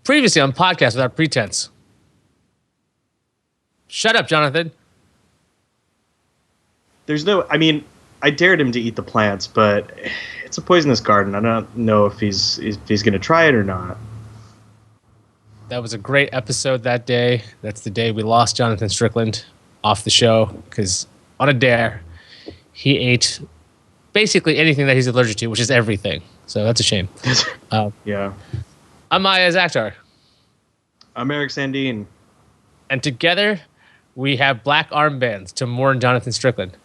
Previously on Podcast Without Pretense. Shut up, Jonathan. I dared him to eat the plants, but it's a poisonous garden. I don't know if he's going to try it or not. That was a great episode that day. That's the day we lost Jonathan Strickland off the show because on a dare, he ate basically anything that he's allergic to, which is everything. So that's a shame. Yeah. I'm Iyaz Akhtar. I'm Eric Sandine. And together, we have black armbands to mourn Jonathan Strickland.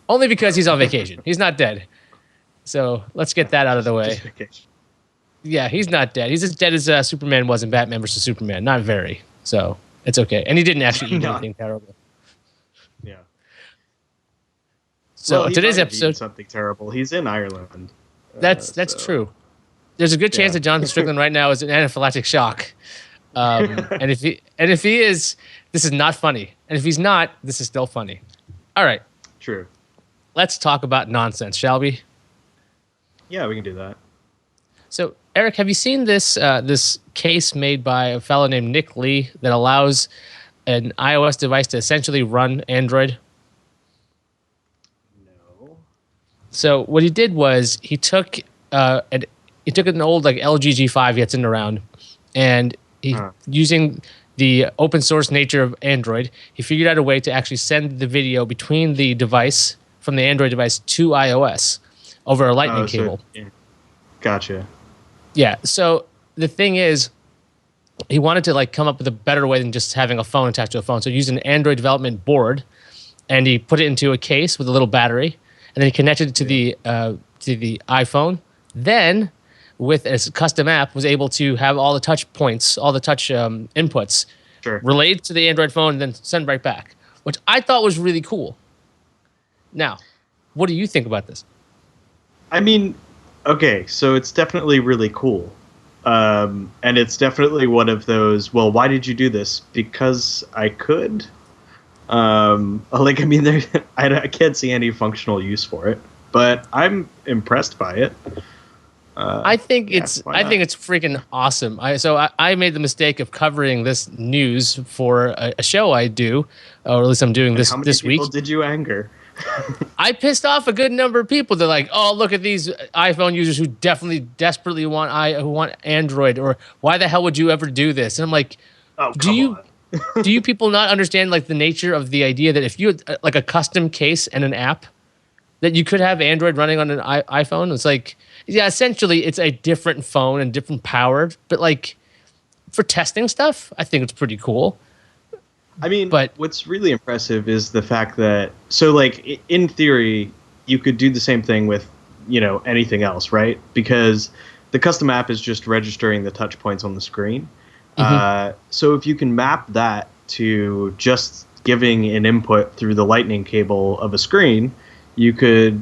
Only because he's on vacation. He's not dead. So let's get that out of the way. Yeah, he's not dead. He's as dead as Superman was in Batman vs. Superman. Not very. So it's okay. And he didn't actually eat anything terrible. Yeah. So today's episode... something terrible. He's in Ireland. That's true. There's a good chance that Jonathan Strickland right now is in anaphylactic shock. And if he is, this is not funny. And if he's not, this is still funny. All right. True. Let's talk about nonsense, shall we? Yeah, we can do that. So, Eric, have you seen this case made by a fellow named Nick Lee that allows an iOS device to essentially run Android? No. So what he did was he took an old like LG G5 he had sitting around, and using the open source nature of Android, he figured out a way to actually send the video between the device from the Android device to iOS over a lightning cable. Yeah. Gotcha. Yeah. So the thing is, he wanted to like come up with a better way than just having a phone attached to a phone. So he used an Android development board, and he put it into a case with a little battery, and then he connected it to the iPhone. Then, with a custom app, was able to have all the touch points, all the touch inputs relayed to the Android phone, and then send right back, which I thought was really cool. Now, what do you think about this? I mean, okay, so it's definitely really cool. And it's definitely one of those, well, why did you do this? Because I could. I can't see any functional use for it, but I'm impressed by it. I think it's freaking awesome. I made the mistake of covering this news for a show I do, or at least I'm doing this week. How many people did you anger? I pissed off a good number of people. They're like, "Oh, look at these iPhone users who definitely desperately want Android," or "Why the hell would you ever do this?" And I'm like, do you people not understand like the nature of the idea that if you had like a custom case and an app, that you could have Android running on an iPhone? It's like, yeah, essentially it's a different phone and different power, but like for testing stuff, I think it's pretty cool. I mean, but what's really impressive is the fact that, so like in theory, you could do the same thing with, anything else, right? Because the custom app is just registering the touch points on the screen. Mm-hmm. So if you can map that to just giving an input through the lightning cable of a screen, you could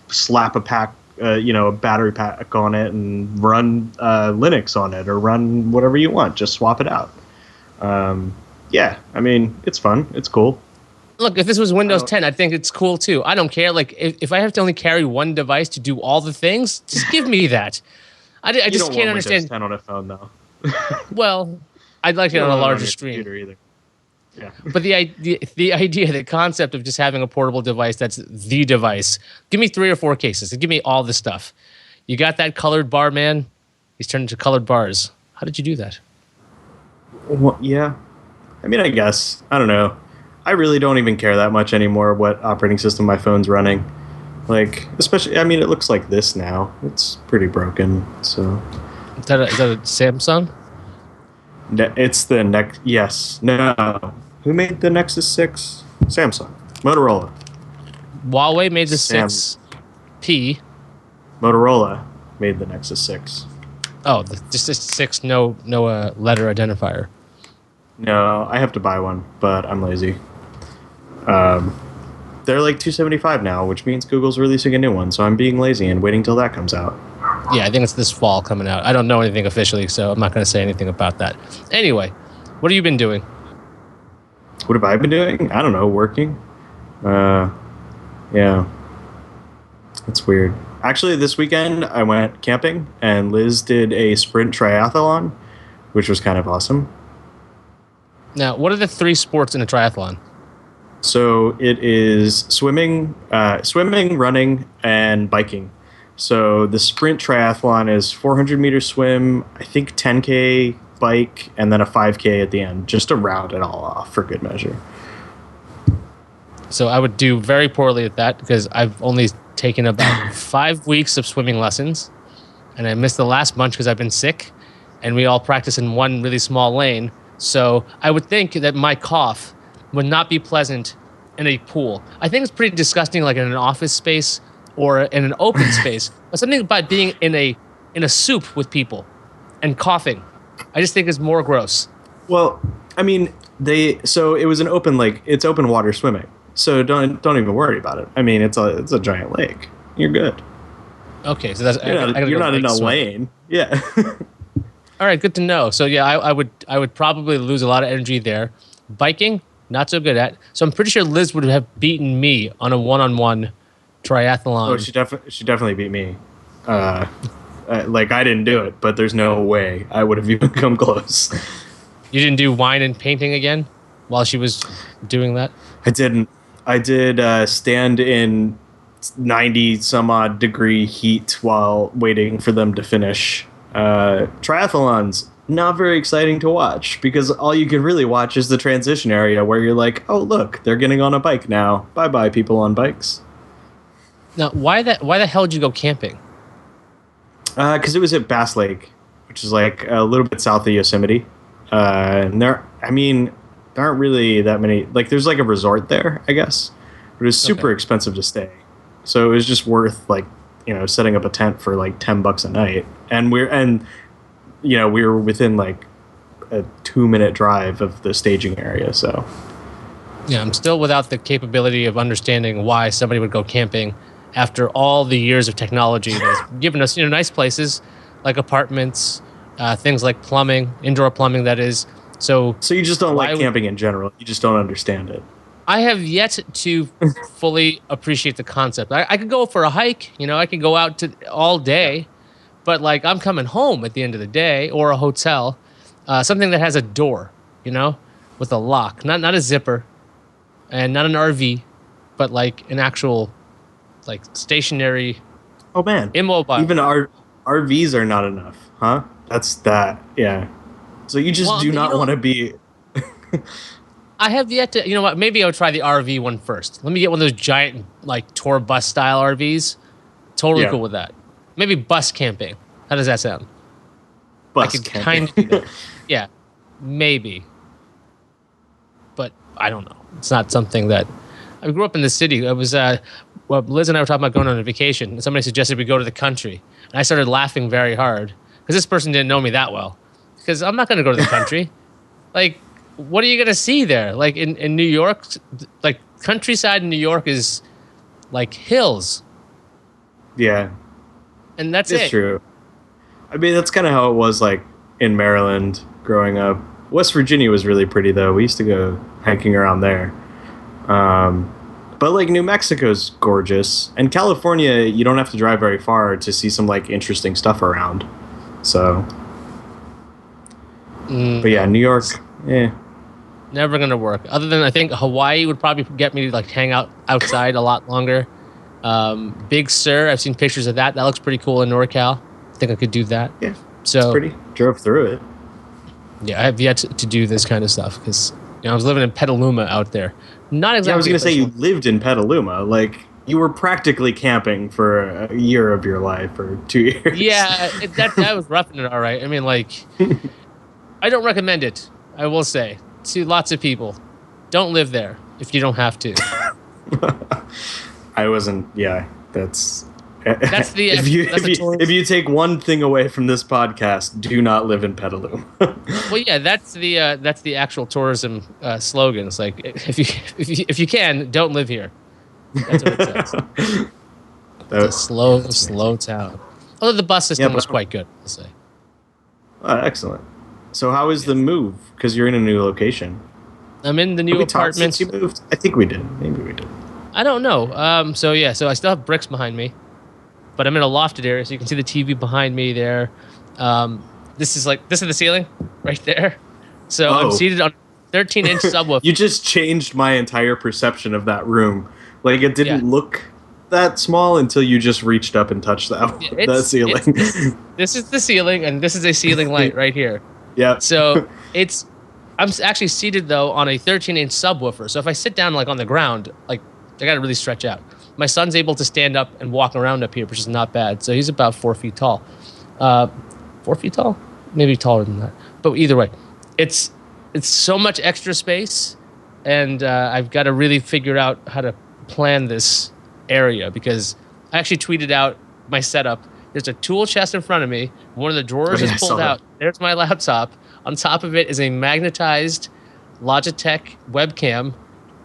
slap a battery pack on it and run Linux on it or run whatever you want. Just swap it out. Yeah, I mean, it's fun. It's cool. Look, if this was Windows 10, I'd think it's cool too. I don't care. Like, if I have to only carry one device to do all the things, just give me that. I just can't understand. Windows 10 on a phone, though. Well, I'd like it on a larger screen. Either. Yeah. But the idea, the concept of just having a portable device that's the device. Give me 3 or 4 cases. Give me all the stuff. You got that colored bar, man? He's turned into colored bars. How did you do that? Well, yeah. I mean, I guess. I don't know. I really don't even care that much anymore what operating system my phone's running. Like, especially, I mean, it looks like this now. It's pretty broken, so. Is that a Samsung? It's the Nexus. Yes. No. Who made the Nexus 6? Samsung. Motorola. Huawei made the 6P. Motorola made the Nexus 6. Oh, just a 6, no letter identifier. No, I have to buy one, but I'm lazy. They're like $275 now, which means Google's releasing a new one, so I'm being lazy and waiting till that comes out. Yeah, I think it's this fall coming out. I don't know anything officially, so I'm not going to say anything about that. Anyway, what have you been doing? What have I been doing? I don't know, working. Yeah. It's weird. Actually, this weekend I went camping, and Liz did a sprint triathlon, which was kind of awesome. Now, what are the 3 sports in a triathlon? So it is swimming, running, and biking. So the sprint triathlon is 400-meter swim, I think 10K bike, and then a 5K at the end, just to round it all off for good measure. So I would do very poorly at that because I've only taken about 5 weeks of swimming lessons, and I missed the last bunch because I've been sick, and we all practice in one really small lane. So I would think that my cough would not be pleasant in a pool. I think it's pretty disgusting, like in an office space or in an open space. But something about being in a soup with people and coughing, I just think is more gross. Well, I mean, so it was an open lake. It's open water swimming, so don't even worry about it. I mean, it's a giant lake. You're good. Okay, so that's you're not in a lane. Yeah. All right, good to know. So yeah, I would probably lose a lot of energy there. Biking, not so good at. So I'm pretty sure Liz would have beaten me on a one-on-one triathlon. Oh, she definitely beat me. Like I didn't do it, but there's no way I would have even come close. You didn't do wine and painting again while she was doing that? I didn't. I did stand in 90 some odd degree heat while waiting for them to finish. Triathlons, not very exciting to watch because all you can really watch is the transition area where you're like, oh look, they're getting on a bike now. Bye bye, people on bikes. Now, why the hell did you go camping? Because it was at Bass Lake, which is like a little bit south of Yosemite. And there aren't really that many. Like, there's like a resort there, I guess, but it was super expensive to stay. So it was just worth like, setting up a tent for like $10 a night, and we were within like a 2-minute drive of the staging area. So yeah, I'm still without the capability of understanding why somebody would go camping after all the years of technology that's given us, nice places like apartments, things like plumbing, indoor plumbing, that is. So you just don't like camping in general. You just don't understand it. I have yet to fully appreciate the concept. I could go for a hike, I could go out all day, but like I'm coming home at the end of the day, or a hotel, something that has a door, with a lock, not a zipper, and not an RV, but like an actual, like stationary. Oh man, immobile. Even RVs are not enough, huh? That's that, yeah. So you just do not want to be. I have yet to, you know what, maybe I would try the RV one first. Let me get one of those giant, like, tour bus style RVs. Totally cool with that. Maybe bus camping. How does that sound? Bus camping. Kind of do that. Yeah, maybe. But I don't know. It's not something that. I grew up in the city. It was, Liz and I were talking about going on a vacation, and somebody suggested we go to the country. And I started laughing very hard because this person didn't know me that well. Because I'm not going to go to the country. Like, what are you going to see there? Like in New York, like countryside in New York is like hills. Yeah. And that's it. It's true. I mean, that's kind of how it was like in Maryland growing up. West Virginia was really pretty though. We used to go hiking around there. But like New Mexico's gorgeous. And California, you don't have to drive very far to see some like interesting stuff around. So. But yeah, New York, never gonna work. Other than I think Hawaii would probably get me to like hang out outside a lot longer. Big Sur, I've seen pictures of that. That looks pretty cool in NorCal. I think I could do that. Yeah, so it's pretty. Drove through it. Yeah, I have yet to do this kind of stuff because I was living in Petaluma out there. Not exactly. Yeah, I was gonna say you lived in Petaluma, like you were practically camping for a year of your life or 2 years. Yeah, that was roughing it all right. I mean, like, I don't recommend it. I will say to lots of people, don't live there if you don't have to. I wasn't. Yeah, that's the. If you take one thing away from this podcast, do not live in Petaluma. Well, yeah, that's the actual tourism slogan. It's like if you can, don't live here. That's what it says. It's a slow town. Although the bus system was quite good, I'll say. Excellent. So how is the move? Because you're in a new location. I'm in the new apartment. You moved? I think we did. Maybe we did. I don't know. So I still have bricks behind me, but I'm in a lofted area, so you can see the TV behind me there. this is the ceiling right there. So I'm seated on a 13-inch subwoofer. You just changed my entire perception of that room. Like, it didn't look that small until you just reached up and touched the ceiling. This is the ceiling, and this is a ceiling light right here. Yeah. So I'm actually seated though on a 13-inch subwoofer. So if I sit down like on the ground, like I got to really stretch out. My son's able to stand up and walk around up here, which is not bad. So he's about 4 feet tall. 4 feet tall, maybe taller than that. But either way, it's so much extra space, and I've got to really figure out how to plan this area, because I actually tweeted out my setup. There's a tool chest in front of me. One of the drawers is pulled out. There's my laptop. On top of it is a magnetized Logitech webcam,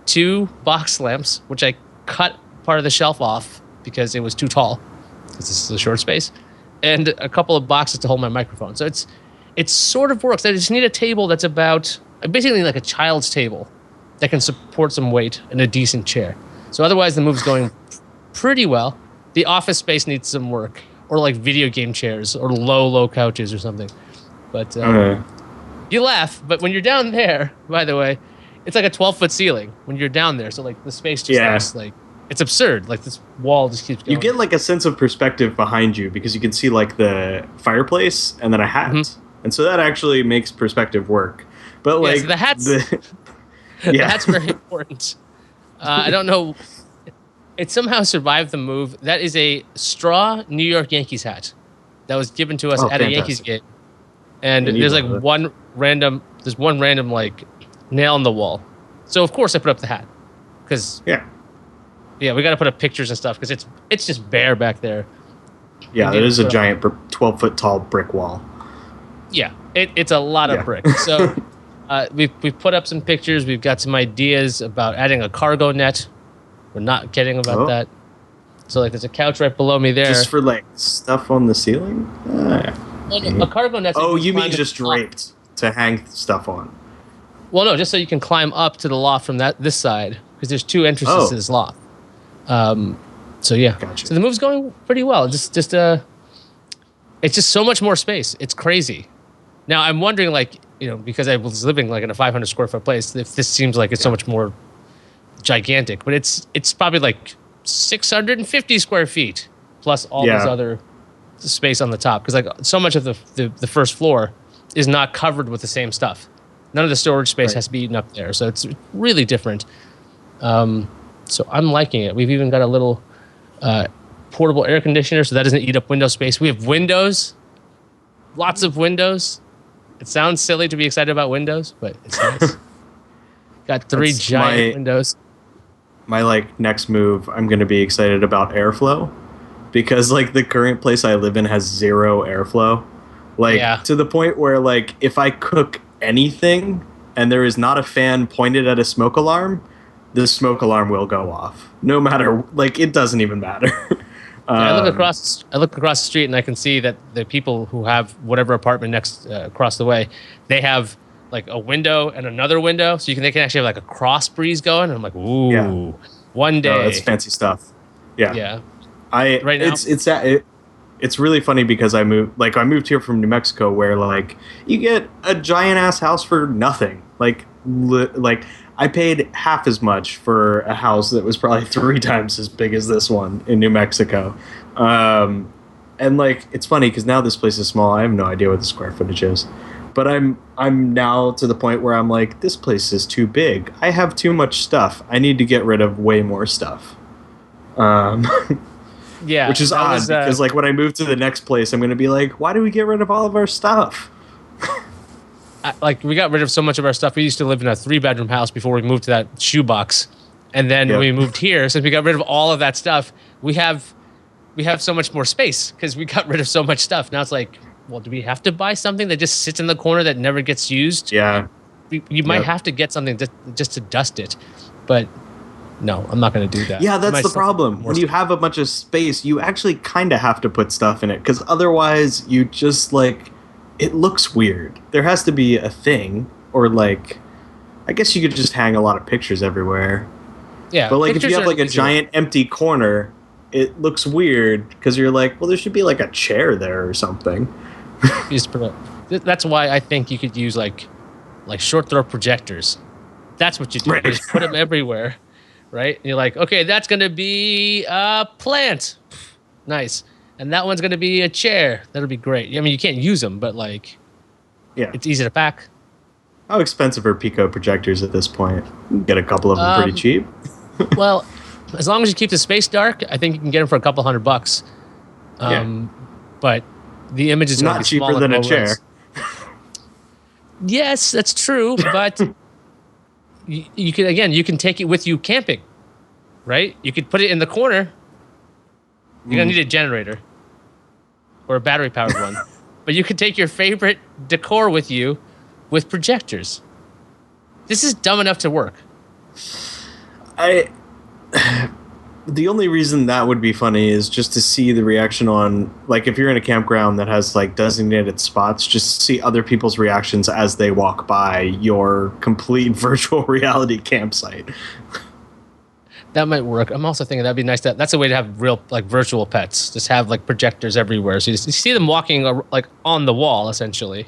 2 box lamps, which I cut part of the shelf off because it was too tall, because this is a short space, and a couple of boxes to hold my microphone. So it sort of works. I just need a table that's basically like a child's table that can support some weight and a decent chair. So otherwise the move's going pretty well. The office space needs some work, or like video game chairs or low couches or something. But you laugh, but when you're down there, by the way, it's like a 12-foot ceiling when you're down there. So like the space just looks like, it's absurd. Like this wall just keeps going. You get like a sense of perspective behind you, because you can see like the fireplace and then a hat. Mm-hmm. And so that actually makes perspective work. But like so the hat's the hat's very important. I don't know. It somehow survived the move. That is a straw New York Yankees hat that was given to us at a Yankees game. And there's like one random like nail in the wall. So of course I put up the hat, because we got to put up pictures and stuff, because it's just bare back there. Yeah, it is a giant 12-foot tall brick wall. Yeah, it's a lot of brick. So we've put up some pictures. We've got some ideas about adding a cargo net. We're not kidding about that. So like there's a couch right below me there. Just for like stuff on the ceiling? A cargo net. Oh, you mean just draped to hang stuff on? Well, no, just so you can climb up to the loft from this side, because there's 2 entrances to this loft. So yeah, gotcha. So the move's going pretty well. It's just so much more space. It's crazy. Now I'm wondering, like, because I was living like in a 500 square foot place, if this seems like it's so much more gigantic, but it's probably like 650 square feet plus all this other space on the top, because like so much of the first floor is not covered with the same stuff. None of the storage space has to be eaten up there, so it's really different. So I'm liking it. We've even got a little portable air conditioner, so that doesn't eat up window space. We have windows, lots of windows. It sounds silly to be excited about windows, but it's nice. Got 3 giant windows. My like next move, I'm going to be excited about airflow, because like the current place I live in has 0 airflow. Like to the point where like if I cook anything and there is not a fan pointed at a smoke alarm, the smoke alarm will go off. No matter, like, it doesn't even matter. I look across the street and I can see that the people who have whatever apartment next across the way, they have like a window and another window, so they can actually have like a cross breeze going. And I'm like, ooh, one day. That's fancy stuff. Yeah. Yeah. Right now, it's really funny, because I moved here from New Mexico, where like you get a giant ass house for nothing. Like I paid half as much for a house that was probably 3 times as big as this one in New Mexico. And like, it's funny because now this place is small. I have no idea what the square footage is, but I'm now to the point where I'm like, this place is too big. I have too much stuff. I need to get rid of way more stuff. Yeah, which is odd, because like when I move to the next place, I'm going to be like, why do we get rid of all of our stuff? Like, we got rid of so much of our stuff. We used to live in a 3-bedroom house before we moved to that shoebox, and then when we moved here, since we got rid of all of that stuff, we have so much more space because we got rid of so much stuff. Now it's like, well, do we have to buy something that just sits in the corner that never gets used? Yeah, you might have to get something just to dust it, but no, I'm not going to do that. Yeah, that's the problem. When you have a bunch of space, you actually kind of have to put stuff in it, because otherwise you just like, it looks weird. There has to be a thing, or like, I guess you could just hang a lot of pictures everywhere. Yeah, but like if you have like a giant empty corner, it looks weird, because you're like, well, there should be like a chair there or something. You just put That's why I think you could use like short throw projectors. That's what you do. Right. You just put them everywhere, right? And you're like, okay, that's gonna be a plant, nice, and that one's gonna be a chair. That'll be great. I mean, you can't use them, but like, Yeah. it's easy to pack. How expensive are Pico projectors at this point? You can get a couple of them pretty cheap. Well, as long as you keep the space dark, I think you can get them for a couple $100. But the image is not cheaper than a chair. Yes, that's true, but you can take it with you camping, right? You could put it in the corner. You're gonna need a generator or a battery powered one, but you could take your favorite decor with you with projectors. This is dumb enough to work. The only reason that would be funny is just to see the reaction on, like, if you're in a campground that has like designated spots, just see other people's reactions as they walk by your complete virtual reality campsite. That might work. I'm also thinking that'd be nice. That's a way to have real like virtual pets. Just have like projectors everywhere, so you see them walking like on the wall. Essentially,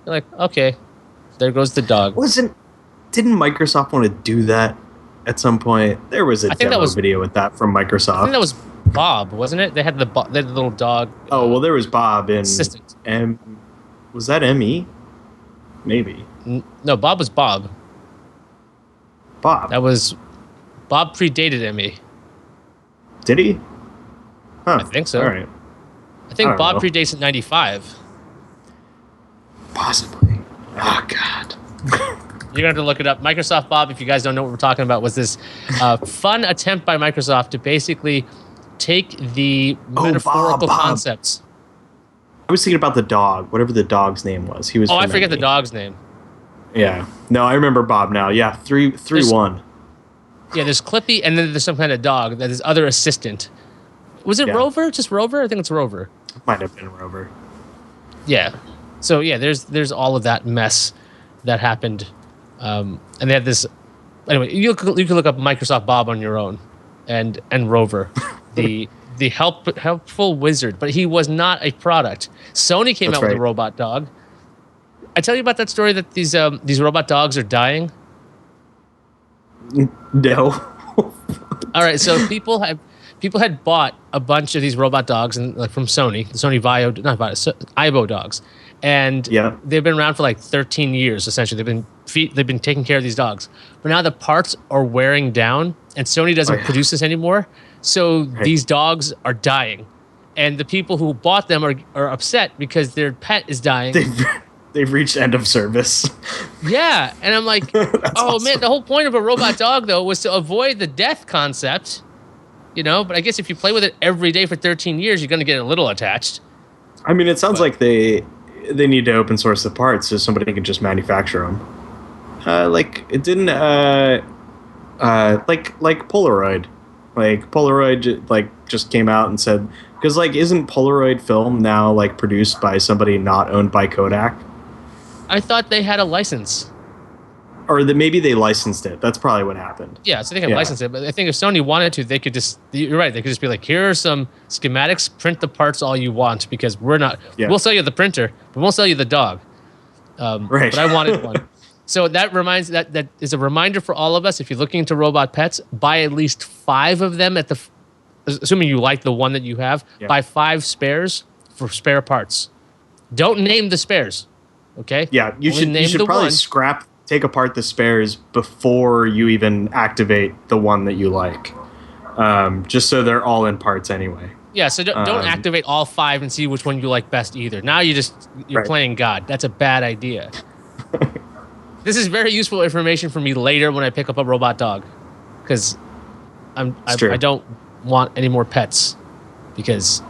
you're like, okay, there goes the dog. Didn't Microsoft want to do that at some point? There was a demo video with that from Microsoft. I think that was Bob, wasn't it? They had the little dog. Oh well, there was Bob and assistant. Was that ME? Maybe. No, Bob was Bob. Bob. That was Bob predated ME. Did he? Huh. I think so. All right. I think Bob predates at 95. Possibly. Oh God. You're going to have to look it up. Microsoft Bob, if you guys don't know what we're talking about, was this fun attempt by Microsoft to basically take the metaphorical concepts. I was thinking about the dog, whatever the dog's name was. He was. I forget the dog's name. Yeah. No, I remember Bob now. Yeah, 3-1. Yeah, there's Clippy, and then there's some kind of dog. That is other assistant. Was it Rover? Just Rover? I think it's Rover. Might have been Rover. Yeah. So yeah, there's all of that mess that happened. And they had this. Anyway, you can look up Microsoft Bob on your own, and Rover, the helpful wizard, but he was not a product. Sony came out with a robot dog. I tell you about that story that these robot dogs are dying. No. All right, so people had bought a bunch of these robot dogs and like from Sony, the Sony Aibo dogs, and they've been around for like 13 years essentially. They've been taking care of these dogs, but now the parts are wearing down, and Sony doesn't produce this anymore. So these dogs are dying, and the people who bought them are upset because their pet is dying. They've reached end of service. Yeah, and I'm like, awesome. Man, the whole point of a robot dog though was to avoid the death concept, But I guess if you play with it every day for 13 years, you're going to get a little attached. I mean, it sounds like they need to open source the parts so somebody can just manufacture them. Like it didn't like Polaroid. Like Polaroid like just came out and said, because like isn't Polaroid film now like produced by somebody not owned by Kodak? I thought they had a license. Or that maybe they licensed it. That's probably what happened. Yeah, so they can license it. But I think if Sony wanted to, they could just. You're right. They could just be like, here are some schematics. Print the parts all you want because we're not. Yeah. We'll sell you the printer, but we'll sell you the dog. Right. But I wanted one. So that is a reminder for all of us. If you're looking into robot pets, buy at least 5 of them assuming you like the one that you have. Yeah. Buy 5 spares for spare parts. Don't name the spares. Okay. Yeah, you should probably take apart the spares before you even activate the one that you like, just so they're all in parts anyway. Yeah, so don't activate all 5 and see which one you like best either. Now you're playing God. That's a bad idea. This is very useful information for me later when I pick up a robot dog, because I don't want any more pets because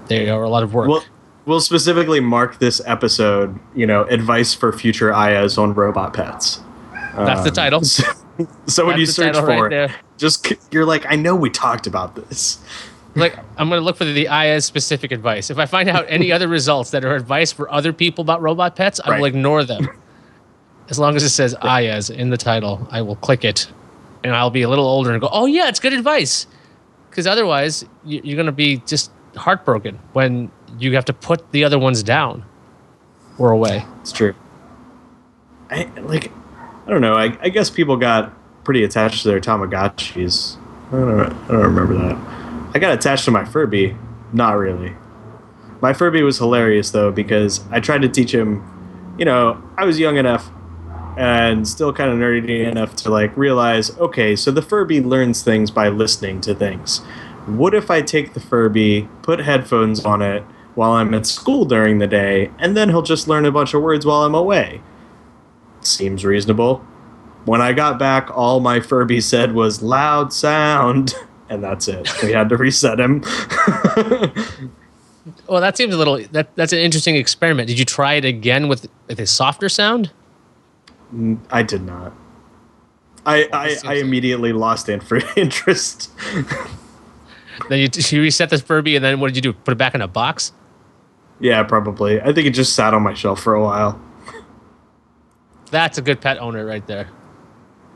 they are a lot of work. We'll specifically mark this episode, advice for future Iyaz on robot pets. That's the title. So when you search for it, you're like, I know we talked about this. Like, I'm going to look for the Iyaz specific advice. If I find out any other results that are advice for other people about robot pets, I will ignore them. As long as it says Iyaz in the title, I will click it, and I'll be a little older and go, oh yeah, it's good advice. Because otherwise, you're going to be just heartbroken when you have to put the other ones down. were away. It's true. I don't know. I guess people got pretty attached to their Tamagotchis. I don't remember that. I got attached to my Furby. Not really. My Furby was hilarious, though, because I tried to teach him, I was young enough and still kind of nerdy enough to, realize, okay, so the Furby learns things by listening to things. What if I take the Furby, put headphones on it while I'm at school during the day, and then he'll just learn a bunch of words while I'm away? Seems reasonable. When I got back, all my Furby said was loud sound, and that's it. We had to reset him. Well, that seems that's an interesting experiment. Did you try it again with a softer sound? I did not. I immediately lost interest. Then you reset the Furby, and then what did you do? Put it back in a box? Yeah, probably. I think it just sat on my shelf for a while. That's a good pet owner right there.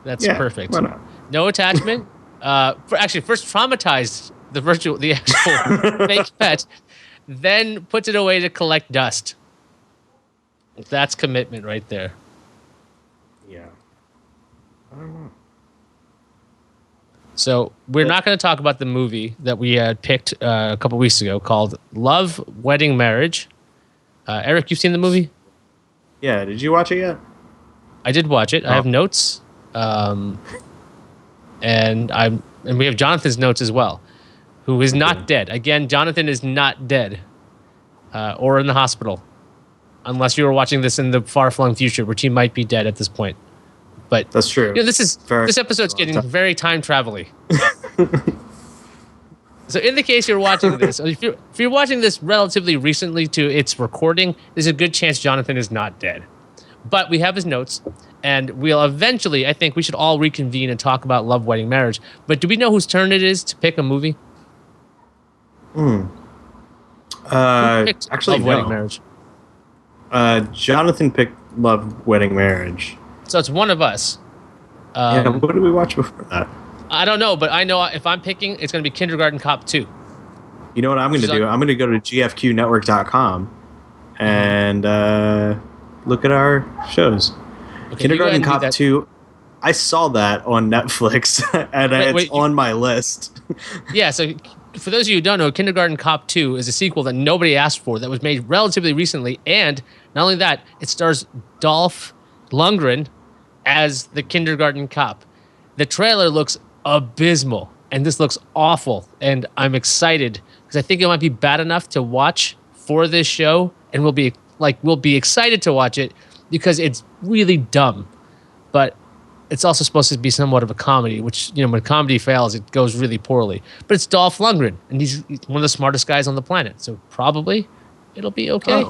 That's perfect. Why not? No attachment. First traumatized the actual fake pet, then puts it away to collect dust. That's commitment right there. Yeah. I don't know. So we're not going to talk about the movie that we had picked a couple weeks ago called Love, Wedding, Marriage. Eric, you've seen the movie? Yeah. Did you watch it yet? I did watch it. Oh. I have notes. And we have Jonathan's notes as well, who is not dead. Again, Jonathan is not dead or in the hospital, unless you were watching this in the far-flung future, which he might be dead at this point. But that's true. This episode's getting very time travel-y. So in the case you're watching this, if you're watching this relatively recently to its recording, there's a good chance Jonathan is not dead. But we have his notes, and we'll eventually, I think we should all reconvene and talk about Love, Wedding, Marriage. But do we know whose turn it is to pick a movie? Actually, Love, Wedding, Marriage. Jonathan picked Love, Wedding, Marriage. So it's one of us. What did we watch before that? I don't know, but I know if I'm picking, it's going to be Kindergarten Cop 2. You know what I'm going to do? I'm going to go to gfqnetwork.com and look at our shows. Okay, Kindergarten Cop 2. I saw that on Netflix, and it's on my list. Yeah, so for those of you who don't know, Kindergarten Cop 2 is a sequel that nobody asked for that was made relatively recently, and not only that, it stars Dolph Lundgren as the kindergarten cop. The trailer looks abysmal, and this looks awful, and I'm excited because I think it might be bad enough to watch for this show, and we'll be excited to watch it because it's really dumb, but it's also supposed to be somewhat of a comedy, which, when comedy fails, it goes really poorly. But it's Dolph Lundgren, and he's one of the smartest guys on the planet, so probably it'll be okay.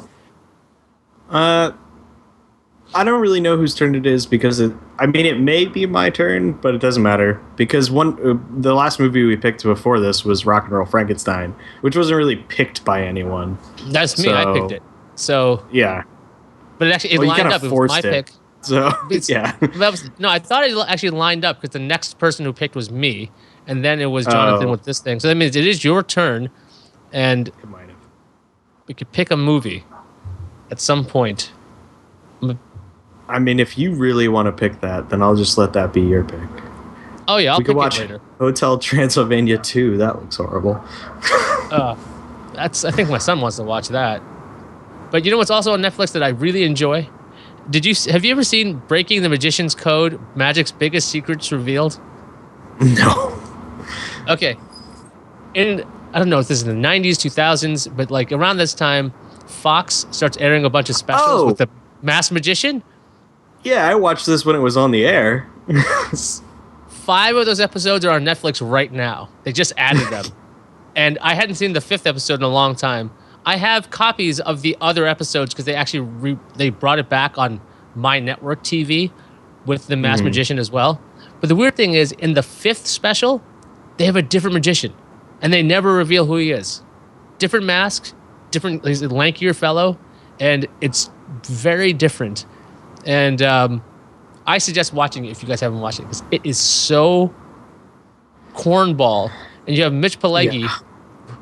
I don't really know whose turn it is because it may be my turn, but it doesn't matter because the last movie we picked before this was Rock and Roll Frankenstein, which wasn't really picked by anyone. That's me. I picked it. So yeah, but it lined up. It was my pick. So yeah, I thought it actually lined up because the next person who picked was me, and then it was Jonathan with this thing. So that means it is your turn, and we could pick a movie at some point. If you really want to pick that, then I'll just let that be your pick. Oh yeah, I'll pick it watch later. Hotel Transylvania 2. That looks horrible. I think my son wants to watch that. But you know what's also on Netflix that I really enjoy? Have you ever seen Breaking the Magician's Code? Magic's Biggest Secrets Revealed? No. Okay. I don't know if this is in the 90s, 2000s, but around this time, Fox starts airing a bunch of specials with the Masked Magician. Yeah, I watched this when it was on the air. 5 of those episodes are on Netflix right now. They just added them. And I hadn't seen the 5th episode in a long time. I have copies of the other episodes because they actually they brought it back on my network TV with the Masked Magician as well. But the weird thing is, in the 5th special, they have a different magician. And they never reveal who he is. Different mask, he's a lankier fellow, and it's very different. And I suggest watching it if you guys haven't watched it because it is so cornball. And you have Mitch Pileggi,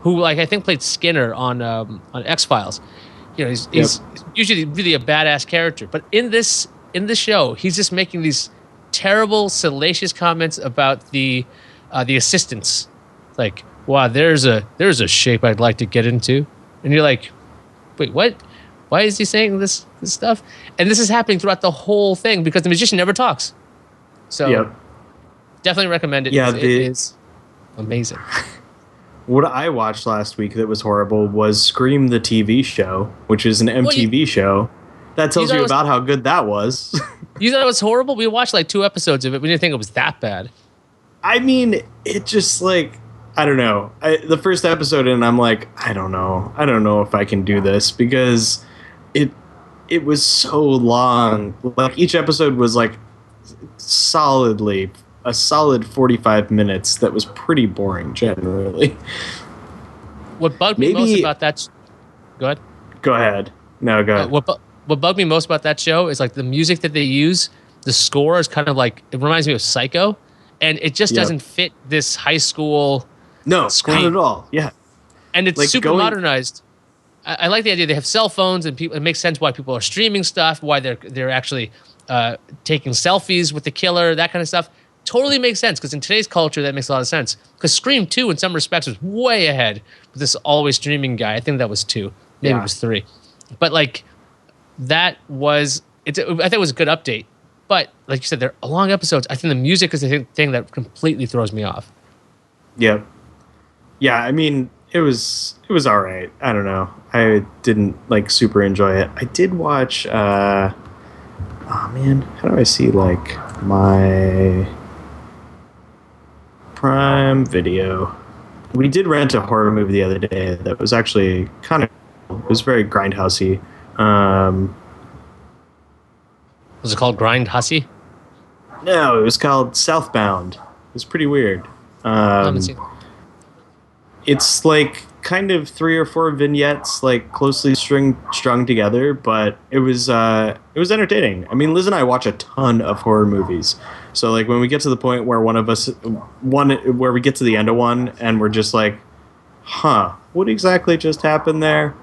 who I think played Skinner on X-Files. You know, he's usually really a badass character, but in this show, he's just making these terrible, salacious comments about the assistants. Like, wow, there's a shape I'd like to get into, and you're like, wait, what? Why is he saying this stuff? And this is happening throughout the whole thing because the magician never talks. So, definitely recommend it. Yeah, it is amazing. What I watched last week that was horrible was Scream the TV show, which is an MTV show. That tells you about how good that was. You thought it was horrible? We watched like 2 episodes of it. We didn't think it was that bad. I mean, it just like, I don't know. The first episode and I'm like, I don't know if I can do this because it was so long. Like each episode was like a solid 45 minutes that was pretty boring generally. What bugged me most about that... Go ahead. Go ahead. No, go ahead. What bugged me most about that show is like the music that they use, the score is kind of like, it reminds me of Psycho, and it just doesn't fit this high school screen. Not at all. Yeah. And it's like super modernized. I like the idea they have cell phones and people. It makes sense why people are streaming stuff, why they're actually taking selfies with the killer, that kind of stuff. Totally makes sense because in today's culture that makes a lot of sense. Because Scream 2 in some respects was way ahead with this always streaming guy. I think that was 2, maybe it was 3, but like that was I think it was a good update. But like you said, they're long episodes. I think the music is the thing that completely throws me off. Yeah, I mean it was all right. I don't know. I didn't like super enjoy it. I did watch. Oh man, how do I see like my Prime Video? We did rent a horror movie the other day that was actually kind of cool. It was very grindhousey. Was it called Grindhousey? No, it was called Southbound. It was pretty weird. I haven't seen it. It's like kind of 3 or 4 vignettes, like closely strung together, but it was entertaining. I mean, Liz and I watch a ton of horror movies, so like when we get to the point where where we get to the end of one, and we're just like, "Huh, what exactly just happened there?"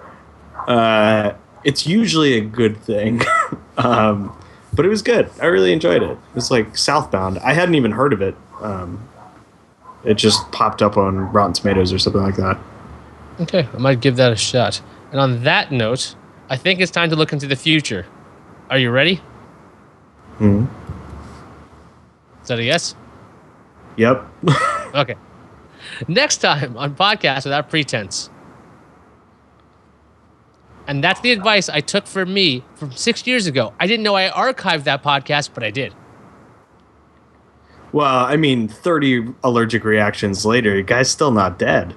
It's usually a good thing, but it was good. I really enjoyed it. It was like Southbound. I hadn't even heard of it. It just popped up on Rotten Tomatoes or something like that. Okay, I might give that a shot. And on that note, I think it's time to look into the future. Are you ready? Hmm. Is that a yes? Yep. Okay. Next time on Podcast Without Pretense. And that's the advice I took for me from 6 years ago. I didn't know I archived that podcast, but I did. Well, I mean, 30 allergic reactions later, the guy's still not dead.